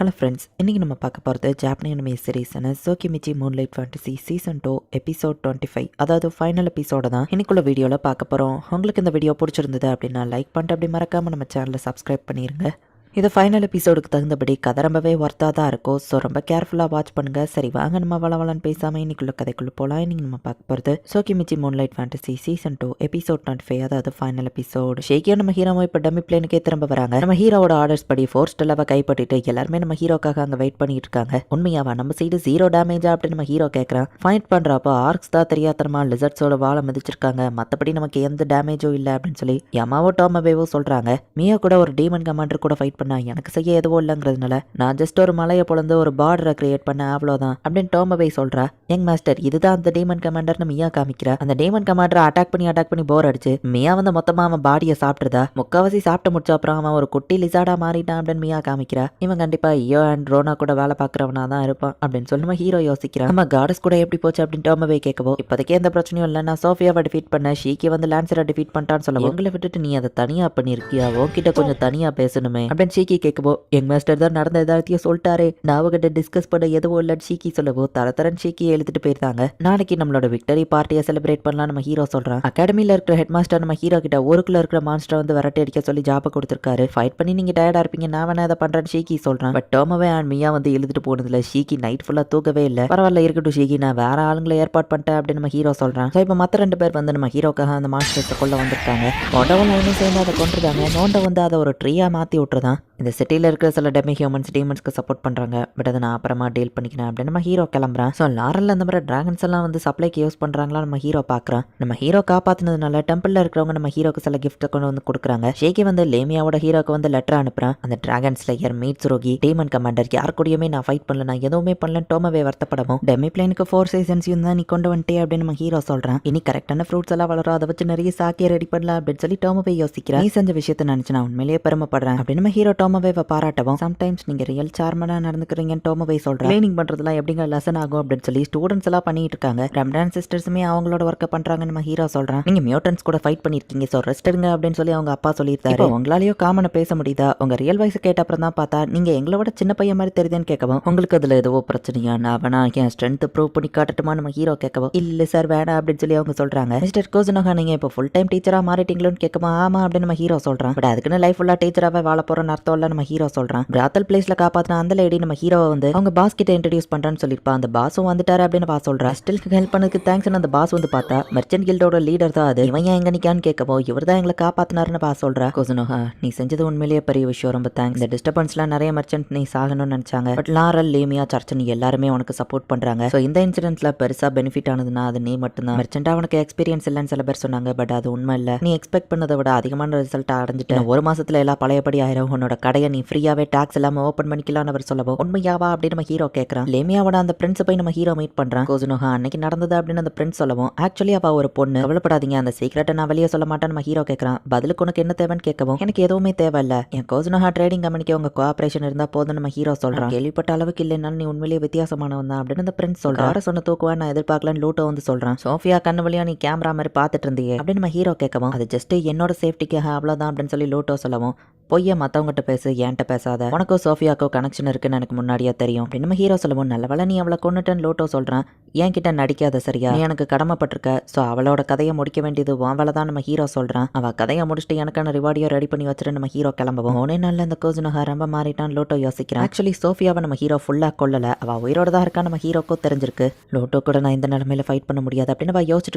Hello friends, இன்றைக்கி நம்ம பார்க்க போகிறது ஜாப்பனீஸ் அனிமே சீரீஸான Tsukimichi moonlight fantasy season 2 episode 25, அதாவது ஃபைனல் எபிசோட தான் இன்னைக்குள்ள வீடியோவில் பார்க்க போகிறோம். உங்களுக்கு இந்த வீடியோ பிடிச்சிருந்தது அப்படின்னா லைக் பண்ணிட்டு அப்படி மறக்காமல் நம்ம சேனலை சப்ஸ்கிரைப் பண்ணிடுங்க. இது ஃபைனல் எபிசோடுக்கு தகுந்தபடி கதை ரொம்பவே ஒர்த்தாக தான் இருக்கும். ஸோ ரொம்ப கேர்ஃபுல்லாக வாட்ச் பண்ணுங்கள். சரி வாங்க நம்ம வளவலன்னு பேசாமல் இன்னைக்குள்ள கதைக்குள்ளே போகலாம். இன்றைக்கி நம்ம பார்க்க போகிறது சோகிமிச்சி மூன்லைட் ஃபேண்டசி சீசன் 2 எபிசோட் 25, அதாவது ஃபைனல் எபிசோடு. ஷேக்கியோ நம்ம ஹீரோவை இப்போ டம்மி பிளேனுக்கே திரும்ப வராங்க. நம்ம ஹீரோவோட ஆர்டர்ஸ் படி 4 ஸ்டெல்லாவை கைப்பற்றிட்டு எல்லாருமே நம்ம ஹீரோக்காக அங்கே வெயிட் பண்ணிட்டு இருக்காங்க. உண்மையாவா நம்ம சைடு 0 டேமேஜா அப்படின்னு நம்ம ஹீரோ கேட்குறான். ஃபைட் பண்ணுறப்போ ஆர்க்ஸ் தான் தெரியாதனமா லிசர்ட்ஸோட வாழை மிதிச்சிருக்காங்க, மற்றபடி நமக்கு எந்த டேமேஜும் இல்லை அப்படின்னு சொல்லி யமாவோ டோமவேவோ சொல்கிறாங்க. மியா கூட ஒரு டீமன் கமாண்டர் கூட ஃபைட் எனக்கு செய்ய எதுவும் இல்லைங்கிறதுனால நான் ஜஸ்ட் ஒரு மலையை பொழந்து ஒரு பார்டரை கிரியேட் பண்ண, அவ்வளோதான் அப்படின்னு டோமவே சொல்றா. யங் மாஸ்டர், இதுதான் அந்த டீமன் கமாண்டர்னு மியா காமிக்கிறா. அந்த டீமன் கமாண்டரை அட்டாக் பண்ணி போர் அடிச்சு மியா வந்து மொத்தமா அவன் பாடியை சாப்பிட்டுதா. முக்காவாசி சாப்பிட்டு முடிச்ச அப்புறம் அவன் ஒரு குட்டி லிசாடா மாறிட்டான் அப்படின்னு மியா காமிக்கிறா. இவன் கண்டிப்பா ஐயோ அண்ட் ரோனா கூட வேலை பார்க்கறவனா தான் இருப்பான் அப்படின்னு சொல்லி நம்ம ஹீரோ யோசிக்கிறான். நம்ம காடஸ் கூட எப்படி போச்சு அப்படின்னு டோமவே கேட்கவோ, இப்போதைக்கு எந்த பிரச்சனையும் இல்லை, நான் சோஃபியாவை டிஃபீட் பண்ண, ஷீக்கி வந்து லான்சரை டிஃபீட் பண்ணிட்டான்னு சொல்லவும், உங்களை விட்டுட்டு நீ அதை தனியா பண்ணிருக்கியா, உன்கிட்ட கொஞ்சம் தனியா பேசணுமே அப்படின்னு ஷீக்கி கேட்கவோ, எங் மாஸ்டர் தான் நடந்த எல்லாத்தையும் சொல்லிட்டாரு, நான் அவகிட்ட டிஸ்கஸ் பண்ண எதுவும் இல்லைன்னு ஷீக்கி சொல்லவோ தரத்தரன் ஷீக்கியை எழுதிட்டு போயிருந்தாங்க. நாளைக்கு நம்மளோட விக்டரி பார்ட்டியை செலிப்ரேட் பண்ணலாம் நம்ம ஹீரோ சொல்றான். அகாடமியில இருக்கிற ஹெட் மாஸ்டர் நம்ம ஹீரோ கிட்ட ஊருக்குள்ள இருக்கிற மான்ஸ்டர் வந்து விரட்டி அடிக்க சொல்லி ஜாப கொடுத்திருக்காரு. ஃபைட் பண்ணி நீங்க டயர்டா இருப்பீங்க, நான் வேணா அதை பண்றேன்னு ஷீக்கி சொல்றான். பட் டோமவே அண்ட் மியா வந்து எழுதிட்டு போனதுல ஷீக்கி நைட் ஃபுல்லா தூக்கவே இல்லை. பரவாயில்ல இருக்கட்டும் ஷீக்கி, நான் வேற ஆளுங்களை ஏற்பாடு பண்ணிட்டேன் அப்படின்னு நம்ம ஹீரோ சொல்றான். ஸோ இப்போ மற்ற 2 பேர் வந்து நம்ம ஹீரோக்காக அந்த மான்ஸ்டர்ஸை கொள்ள வந்திருக்காங்க. ஒடவும் லைனும் சேர்ந்து அதை கொண்டுருக்காங்க. நோண்ட வந்து அதை ஒரு ட்ரீயா மாத்தி விட்டுருதான். இந்த சிட்டியில் இருக்கிற சில டெமி ஹியூமன்ஸ் டீமன்ஸ்க்கு சப்போர்ட் பண்ணுறாங்க, பட் அதை நான் அப்புறமா டீல் பண்ணிக்கிறேன் அப்படின்னு நம்ம ஹீரோ கிளம்புறான். ஸோ லாரல் அந்த மாதிரி டிராகன்ஸ் எல்லாம் வந்து சப்ளைக்கு யூஸ் பண்ணுறாங்களா நம்ம ஹீரோ பார்க்குறான். நம்ம ஹீரோ காப்பாற்றினதுனால டெம்பிளில் இருக்கிறவங்க நம்ம ஹீரோக்கு சில கிஃப்ட்டை கொண்டு வந்து கொடுக்குறாங்க. ஷேக்கி வந்து லேமியாவோட ஹீரோக்கு வந்து லெட்டர் அனுப்புறான். அந்த டிராகன் ஸ்லேயர், மீட்சுரோகி, டீமன் கமாண்டர் யார் கூடயுமே நான் ஃபைட் பண்ணல, நான் எதுவுமே பண்ணலன்னு டோமவே வருத்தப்படவும், டெமி பிளேனுக்கு 4 சீசன்ஸையும் தான் நீ கொண்டு வந்துட்டே அப்படின்னு நம்ம ஹீரோ சொல்கிறான். இனி கரெக்டான ஃப்ரூட்ஸ் எல்லாம் வளரும், அதை வச்சு நிறைய சாக்கியை ரெடி பண்ணலாம் அப்படின்னு சொல்லி டோமவே யோசிக்கிறான். நீ செஞ்ச விஷயத்தை நினச்சி நான் உண்மையிலேயே பெருமைப்படுறேன் அப்படின்னு நம்ம ஹீரோ டோமவே பாராட்ட. சம்டைம்ஸ் நீங்க ரியல் சார்மனா நடந்துக்கிறீங்கன்னு டோமவே சொல்றேன். ட்ரைனிங் பண்றதுலாம் எப்படிங்க லெசன் ஆகும் அப்படின்னு சொல்லி ஸ்டூடெண்ட்ஸ் எல்லாம் பண்ணிட்டு இருக்காங்க. ரெம்டான் சிஸ்டர்ஸுமே அவங்களோட ஒர்க்கை பண்றாங்க நம்ம ஹீரோ சொல்றான். நீங்க மியூட்டன்ஸ் கூட ஃபைட் பண்ணிருக்கீங்க, ஸோ ரெஸ்ட் எடுங்க அப்படின்னு சொல்லி அவங்க அப்பா சொல்லியிருந்தாரு. உங்களாலேயோ காமனை பேச முடியுதா? உங்க ரியல் வாய்ஸ் கேட்ட அப்புறம் தான் பார்த்தா நீங்க எங்களோட சின்ன பையன் மாதிரி தெரியுதுன்னு கேட்கவும், உங்களுக்கு அதுல ஏதோ பிரச்சனையா, நான் வேணா என் ஸ்ட்ரென்த் ப்ரூவ் பண்ணி காட்டட்டுமா நம்ம ஹீரோ கேட்கவும், இல்ல சார் வேணாம் அப்படின்னு சொல்லி அவங்க சொல்றாங்க. மிஸ்டர் கோசுனோகா, நீங்க இப்போ ஃபுல் டைம் டீச்சரா மாறிட்டீங்களோன்னு கேட்கமா, ஆமா அப்படின்னு நம்ம ஹீரோ சொல்றான். பட் அதுக்குன்னு லைஃப் ஃபுல்லா டீச்சராவே வாழ போறோம்னு அர்த்தம் இல்ல நம்ம ஹீரோ சொல்றான். பிராத்தல் பிளேஸ்ல காப்பாத்தின அந்த லேடி நம்ம ஹீரோவை வந்து அவங்க பாஸ் கிட்ட இன்ட்ரடியூஸ் பண்றான்னு சொல்லிருப்பா. அந்த பாஸும் வந்துட்டாரு அப்படின்னு பா சொல்றா. ஸ்டில்க்கு ஹெல்ப் பண்ணதுக்கு தேங்க்ஸ். அந்த பாஸ் வந்து பார்த்தா மெர்ச்சன்ட் கில்டோட லீடர் தான். அது இவன் எங்க நிக்கான்னு கேட்கவோ, இவர் தான் எங்களை காப்பாத்தினாருன்னு பா சொல்றா. கோசுனோகா, நீ செஞ்சது உண்மையிலேயே பெரிய விஷயம், ரொம்ப தேங்க்ஸ். இந்த டிஸ்டர்பன்ஸ்ல நிறைய மெர்ச்சன்ட் நீ சாகணும்னு நினைச்சாங்க, பட் லாரல், லேமியா, சர்ச்சன் எல்லாருமே உனக்கு சப்போர்ட் பண்றாங்க. ஸோ இந்த இன்சிடென்ட்ஸ்ல பெருசா பெனிஃபிட் ஆனதுன்னா அது நீ மட்டும்தான். மெர்ச்சன்டா உனக்கு எக்ஸ்பீரியன்ஸ் இல்லைன்னு சில பேர் சொன்னாங்க, பட் அது உண்மை இல்லை. நீ எக்ஸ்பெக்ட் பண்ணதை விட அதிகமான ரிசல்ட் அடைஞ்சிட்டு 1 மாசத்துல எல்லாம் பழையபடி ஆயிரும். உன்னோட கடையை நீ ஃப்ரீயாவே டாக்ஸ் இல்லாம ஓப்பன் பண்ணிக்கலாம் அவர் சொல்லவும், உண்மையாவா அப்படின்னு நம்ம ஹீரோ கேட்கறான். லேமியாவோட அந்த பிரின்ஸ் போய் நம்ம ஹீரோ மீட் பண்றான். கோசுனோகா, அன்னைக்கு நடந்தது அப்படின்னு அந்த பிரின்ஸ் சொல்லவும், ஆக்சுவலி அவ ஒரு பொண்ணு, கவலைப்படாதீங்க, அந்த சீக்கிரட்டை நான் வெளியே சொல்ல மாட்டேன் நம்ம ஹீரோ கேட்கறான். பதிலுக்கு உனக்கு என்ன தேவைன்னு கேட்கவும், எனக்கு எதுவுமே தேவையில்ல, என் கோசுனோகா ட்ரேடிங் கம்பெனிக்கு உங்க கோஆபரேஷன் இருந்தா போதும் நம்ம ஹீரோ சொல்றான். கேள்விப்பட்ட அளவுக்கு இல்லைனாலும் நீ உண்மையிலேயே வித்தியாசமானவன் தான் அப்படின்னு அந்த பிரின்ஸ் சொல்றான். யார சொன்ன தூக்குவேன் நான் எதிர்பார்க்கலன்னு லூட்டோ வந்து சொல்றான். சோஃபியா கண்ணு வழியா நீ கேமரா மாதிரி பார்த்துட்டு இருந்தியே அப்படின்னு நம்ம ஹீரோ கேட்கவும், அது ஜஸ்ட் என்னோட சேஃப்டிக்காக அவ்வளவுதான் அப்படின்னு சொல்லி லூட்டோ சொல்லவும், பொய்ய மற்றவங்ககிட்ட பேசு, என்கிட்ட பேசாத, உனக்கும் சோஃபியாக்கோ கனெக்ஷன் இருக்குன்னு எனக்கு முன்னாடியே தெரியும் அப்படின்னு நம்ம ஹீரோ சொல்லவும், நல்ல வேளை நீ அவளை கொண்டுட்டேன்னு லோட்டோ சொல்றான். என்கிட்ட நடிக்காத சரியா, நீ எனக்கு கடமைப்பட்டிருக்க, ஸோ அவளோட கதையை முடிக்க வேண்டியது அவளை தான் நம்ம ஹீரோ சொல்றான். அவள் கதையை முடிச்சுட்டு எனக்கான ரிவார்டியோ ரெடி பண்ணி வச்சுட்டு நம்ம ஹீரோ கிளம்பவும், ஒன்னே நாளில் இந்த கோசுனோகா ரொம்ப மாறிட்டான் லோட்டோ யோசிக்கிறான். ஆக்சுவலி சோஃபியாவை நம்ம ஹீரோ ஃபுல்லா கொல்லல, அவள் உயிரோட தான் இருக்கா நம்ம ஹீரோக்கும் தெரிஞ்சிருக்கு. லோட்டோ கூட நான் இந்த நிலைமையில ஃபைட் பண்ண முடியாது அப்படின்னு அவள் யோசிச்சுட்டு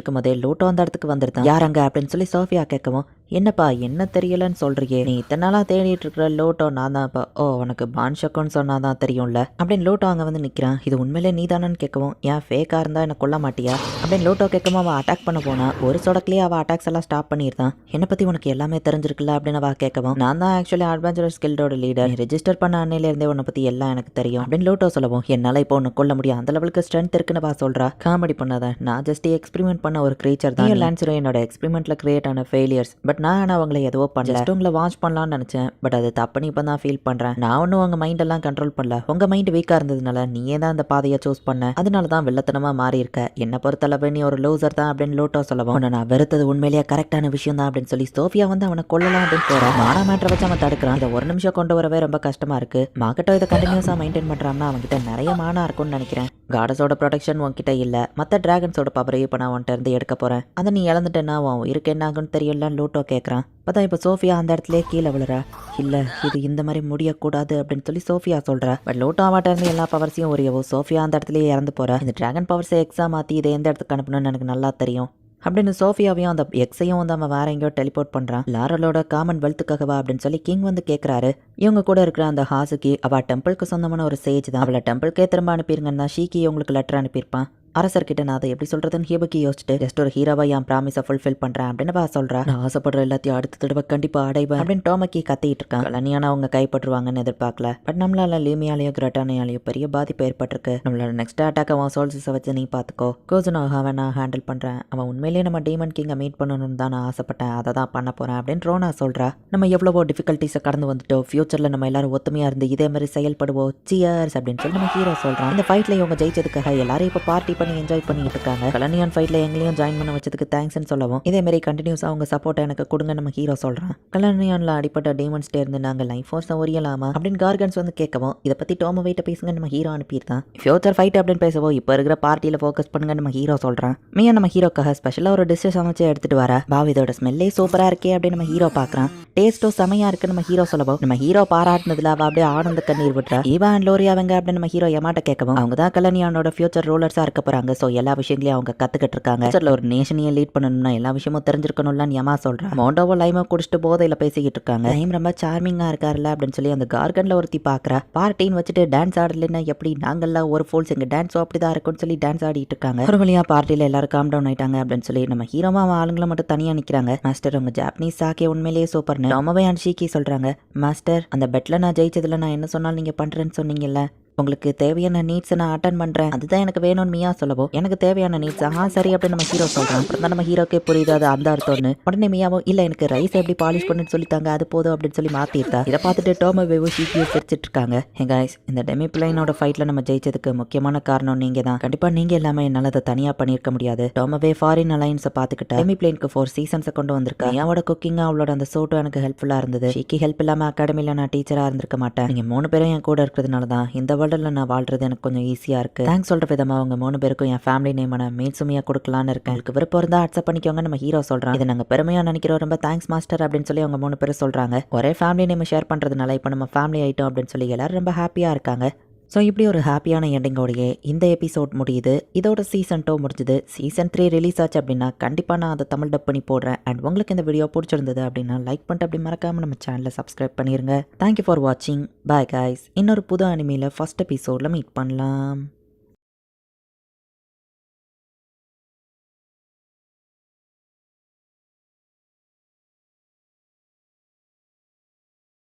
இருக்கும் போதே லோட்டோ அந்த இடத்துக்கு வந்துருந்தான். யாரங்க அப்படின்னு சொல்லி சோஃபியா கேட்கவும், என்னப்பா என்ன தெரியலன்னு சொல்றியே, நீ இத்தனை நாளா தேடிட்டு இருக்கிற லோட்டோ நான் தான். இப்போ ஓ உனக்கு பான்ஷக்கோன்னு சொன்னாதான் தெரியும்ல அப்படின்னு லோட்டோ அங்கே வந்து நிற்கிறான். இது உண்மையிலே நீ தானு கேட்கவும், ஏன் ஃபேக்காக இருந்தால் என்ன கொல்ல மாட்டியா அப்படின்னு லோட்டோ கேட்கவும், அவள் அட்டாக் பண்ண போனா ஒரு சொடக்கிலேயே அவள் அட்டாக்ஸ் எல்லாம் ஸ்டாப் பண்ணியிருந்தான். என்னை பற்றி உனக்கு எல்லாமே தெரிஞ்சிருக்குல்ல அப்படின்னு அவள் கேட்கவும், நான் தான் ஆக்சுவலி அட்வென்ச்சரஸ் கில்டோட லீடர், ரெஜிஸ்டர் பண்ண அன்னையிலேருந்தே உன்னை பற்றி எல்லாம் எனக்கு தெரியும் அப்படின்னு லோட்டோ சொல்லவும், என்னால் இப்போ ஒன்று கொல்ல முடியும், அந்த லெவலுக்கு ஸ்ட்ரென்த் இருக்குன்னு அவள் சொல்கிறா. காமெடி பண்ணாத, நான் ஜஸ்ட் எக்ஸ்பெரிமெண்ட் பண்ண ஒரு கிரீச்சர் தான். லான்சரும் என்னோட எக்ஸ்பெரிமெண்ட்ல கிரியேட் ஆன ஃபெயிலியர்ஸ், பட் நான் ஆனால் அவங்கள எதுவோ பண்ணல, ஜஸ்ட் உங்களை வாட்ச் பண்ணலாம்னு நினச்சேன். பட் அது தப்புன்னு இப்போ தான் ஃபீல் பண்ணுறேன். நான் ஒன்றும் உங்கள் மைண்டெல்லாம் கண்ட்ரோல் பண்ணல. உங்கள் மைண்ட் வீக்காக இருந்ததுனால நீயே தான் அந்த பாதையை சூஸ் பண்ண, அதனால தான் வெள்ளத்தனமாக மாறி இருக்க. என்னை பொறுத்தளவு நீ ஒரு லூசர் தான் அப்படின்னு லோட்டோ சொல்லவும், உன்னை நான் வெறுத்தது உண்மையிலேயே கரெக்டான விஷயம் தான் அப்படின்னு சொல்லி சோஃபியா வந்து அவனை கொல்லலாம் அப்படின்னு போகிறான். மானா மேட்டரை வச்சு அவன் தடுக்கிறான். இதை ஒரு நிமிஷம் கொண்டு வரவே ரொம்ப கஷ்டமா இருக்கு. மார்க்கெட்டோ இதை கண்டினியூஸாக மெயின்டைன் பண்ணுறான்னா அவன்கிட்ட நிறைய மானா இருக்கும்னு நினைக்கிறேன். காடஸோட ப்ரொடெக்ஷன் உன்கிட்ட இல்லை, மற்ற டிராகன்ஸோட பவரையும் இப்போ நான் உன்கிட்ட இருந்து எடுக்க போகிறேன். அதை நீ இழந்துட்டேன்னா உன் இருக்கு என்ன ஆகுன்னு தெரியல லூட்டோ கேட்குறான். பார்த்தா இப்போ சோஃபியா அந்த இடத்துல கீழே விழுறா. இல்லை இது இந்த மாதிரி முடியக்கூடாது அப்படின்னு சொல்லி சோஃபியா சொல்கிறா. பட் லூட்டோ அவாட்ட இருந்து எல்லா பவர்ஸையும் உரியவோ சோஃபியா அந்த இடத்துலயே இறந்து போகிறா. இந்த டிராகன் பவர்ஸை எக்ஸாம் மாற்றி இதை எந்த இடத்துக்கு அனுப்பணும்னு எனக்கு நல்லா தெரியும் அப்படின்னு சோஃபியாவையும் அந்த எக்ஸையும் வந்து அவன் வேற எங்கேயோ டெலிபோர்ட் பண்ணுறான். லாரலோட காமன் வெல்த்துக்காகவா அப்படின்னு சொல்லி கிங் வந்து கேட்குறாரு. இவங்க கூட இருக்கிற அந்த ஹாசுக்கு அவள் டெம்பிளுக்கு சொந்தமான ஒரு சேஜ் தான். அவளை டெம்பிளுக்கே திரும்ப அனுப்பிடுங்கன்னா ஷீக்கி உங்களுக்கு லெட்டர் அனுப்பியிருப்பான். அரசர்கிட்ட நான் அதை எப்படி சொல்றதுன்னு ஹிபுக்கி யோசிச்சுட்டு ஜஸ்ட் ஒரு ஹீரோவா என் ப்ராமிஸை ஃபுல்ஃபில் பண்றேன் அப்படின்னு வா சொல்றா. நான் ஆசைப்படுற எல்லாத்தையும் அடுத்த தடவை கண்டிப்பா அடைவேன் அப்படின்னு டோமக்கி கத்திட்டு இருக்கான். கலனியான அவங்க கைப்பற்றுவாங்கன்னு எதிர்பார்க்கல. பட் நம்மளால லீமியாலையும் கிரட்டானியாலையும் பெரிய பாதிப்பு ஏற்பட்டிருக்கு. நம்மளோட நெக்ஸ்ட் அட்டாக் அவன் சோல்ஸை வச்சு நீ பாத்துக்கோ. கோசுனோஹாவை நான் ஹேண்டில் பண்றேன். அவன் உண்மையிலேயே நம்ம டீமன் கிங்கை மீட் பண்ணணும்னு தான் நான் ஆசைப்பட்டேன். அதை தான் பண்ண போறேன் அப்படின்னு ரோனா சொல்றா. நம்ம எவ்வளவோ டிஃபிகல்ட்டிஸை கடந்து வந்துட்டோம். ஃபியூச்சர்ல நம்ம எல்லாரும் ஒத்துமையா இருந்து இதே மாதிரி செயல்படுவோம். சியர்ஸ் அப்படின்னு சொல்லி நம்ம ஹீரோ சொல்றான். இந்த ஃபைட்ல இவங்க ஜெயிச்சதுக்காக எல்லாரும் இப்ப பார்ட்டி பண்ணி என்ஜாய் பண்ணிட்டு இருக்காங்க. கலனியான் ஃபைட்ல எங்களையும் ஜாயின் பண்ண வச்சதுக்கு தேங்க்ஸ்னு சொல்லவும் இதே மாதிரி கண்டினியூஸா அவங்க சப்போர்ட் எனக்கு கொடுங்க நம்ம ஹீரோ சொல்றான். கலனியான்ல அடிப்பட்ட டீமன்ஸ்டே இருந்து நாங்க லைஃப் ஃபோர்ஸை உரியலாமா அப்படின்னு கார்கன்ஸ் வந்து கேட்கவும் இதை பத்தி டோமோ வெயிட்ட பேசுங்க நம்ம ஹீரோ அனுப்பியிருந்தான். ஃபியூச்சர் ஃபைட் அப்படின்னு பேசவோ இப்போ இருக்கிற பார்ட்டியில ஃபோக்கஸ் பண்ணுங்க நம்ம ஹீரோ சொல்றான். மியா நம்ம ஹீரோக்காக ஸ்பெஷலா ஒரு டிஷ் சமைச்சு எடுத்துட்டு வர. பாவ் இதோட ஸ்மெல்லே சூப்பரா இருக்கே அப்படின்னு நம்ம ஹீரோ பாக்குறான். டேஸ்டோ செமையா இருக்கு நம்ம ஹீரோ சொல்லவும் நம்ம ஹீரோ பாராட்டினதுல அவ அப்படியே ஆனந்த கண்ணீர் விட்டுறா. ஈவா அண்ட் லோரி அவங்க அப்படின்னு நம்ம ஹீரோ எமாட்ட கேட்கவும் அவங்க தான் கலனியானோட ஃபியூச்சர் ரூலர்ஸா இருக்க போறாங்க. ஸோ எல்லா விஷயங்களையும் அவங்க கத்துக்கிட்டு இருக்காங்க. ஒரு நேஷனையே லீட் பண்ணணும்னா எல்லா விஷயமும் தெரிஞ்சிருக்கணும்ல யமா சொல்றான். மோண்டோவோ லைமா குடிச்சிட்டு போதையில பேசிக்கிட்டு இருக்காங்க. டைம் ரொம்ப சார்மிங்கா இருக்காருல்ல அப்படின்னு சொல்லி அந்த கார்கன்ல ஒருத்தி பாக்குறா. பார்ட்டின்னு வச்சுட்டு டான்ஸ் ஆடலன்னா எப்படி நாங்கெல்லாம் ஒரு ஃபோல்ஸ் எங்க டான்ஸோ அப்படிதான் இருக்கும்னு சொல்லி டான்ஸ் ஆடிட்டு இருக்காங்க. ஒரு வழியா பார்ட்டியில எல்லாரும் காம் டவுன் ஆயிட்டாங்க அப்படின்னு சொல்லி நம்ம ஹீரோமா ஆளுங்களை மட்டும் தனியா நிக்கிறாங்க. மாஸ்டர் உங்க ஜாப்பனீஸ் சாக்கே உண்மையிலேயே சூப்பர்னு ரொம்பவே அன்ஷிக்கி சொல்றாங்க. மாஸ்டர் அந்த பெட்ல நான் ஜெயிச்சதுல நான் என்ன சொன்னாலும் நீங்க பண்றேன்னு சொன்னீங்கல்ல, உங்களுக்கு தேவையான நீட்ஸ் நான் அட்டன் பண்றேன், அதுதான் எனக்கு வேணும்னு மியா சொல்லவோ எனக்கு தேவையான நீட்ஸ் சரி அப்படின்னு நம்ம ஹீரோ சொல்றான். அப்புறம் தான் நம்ம ஹீரோக்கே புரியுது அது அந்த அர்த்தம்னு. உடனே மியாவோ இல்ல எனக்கு ரைஸ் எப்படி பாலிஷ் பண்ணுன்னு சொல்லித்தாங்க அது போதும் அப்படின்னு சொல்லி மாத்திருந்தா. இதை பார்த்துட்டு டோமோவேவோ ஷீக்கியோ சிரிச்சிட்டு இருக்காங்க. ஹே காய்ஸ், இந்த டெமி பிளைனோட ஃபைட்ல நம்ம ஜெயிச்சதுக்கு முக்கியமான காரணம் நீங்க தான். கண்டிப்பா நீங்க எல்லாமே என்னால அதை தனியா பண்ணிருக்க முடியாது. டோமோவே ஃபாரின் அலைன்ஸை பார்த்துக்கிட்ட டெமி பிளைனுக்கு 4 சீசன்ஸை கொண்டு வந்திருக்கா. மியாவோட குக்கிங் அவளோட அந்த சோட்டும் எனக்கு ஹெல்ப்ஃபுல்லா இருந்தது. ஷீக்கி ஹெல்ப் இல்லாம அகாடமில நான் டீச்சரா இருந்திருக்க மாட்டேன். நீங்க 3 பேரும் என் கூட இருக்கிறதுனால தான் இந்த வேர்ல்டுல நான் வாழ்றது எனக்கு கொஞ்சம் ஈஸியா இருக்கு. தேங்க்ஸ் சொல்ற விதமா அவங்க 3 பேருக்கும் என் ஃபேமிலி நேமான மீன்சுமியா கொடுக்கலான்னு இருக்கேன். உங்களுக்கு விருப்பம் இருந்தா அக்செப்ட் பண்ணிக்கோங்க நம்ம ஹீரோ சொல்றான். இதை நாங்க பெருமையா நினைக்கிறோம், ரொம்ப தேங்க்ஸ் மாஸ்டர் அப்படின்னு சொல்லி அவங்க 3 பேரும் சொல்றாங்க. ஒரே ஃபேமிலி நேம் ஷேர் பண்றதுனால இப்போ நம்ம ஃபேமிலி ஆயிட்டோம் அப்படின்னு சொல்லி எல்லாரும் ரொம்ப ஹாப்பியா இருக்காங்க. ஸோ இப்படி ஒரு ஹாப்பியான எண்டிங்கோடையே இந்த எபிசோட் முடியுது. இதோட சீசன் 2 முடிஞ்சுது. சீசன் 3 ரிலீஸ் ஆச்சு அப்படின்னா கண்டிப்பாக நான் அதை தமிழ் டப் பண்ணி போடுறேன். அண்ட் உங்களுக்கு இந்த வீடியோ பிடிச்சிருந்தது அப்படின்னா லைக் பண்ணிட்டு அப்படி மறக்காமல் நம்ம சேனலை சப்ஸ்கிரைப் பண்ணிடுங்க. தேங்க்யூ ஃபார் வாட்சிங். Bye guys. இன்னொரு புது அனிமையில் ஃபர்ஸ்ட் எபிசோடில் மீட் பண்ணலாம்.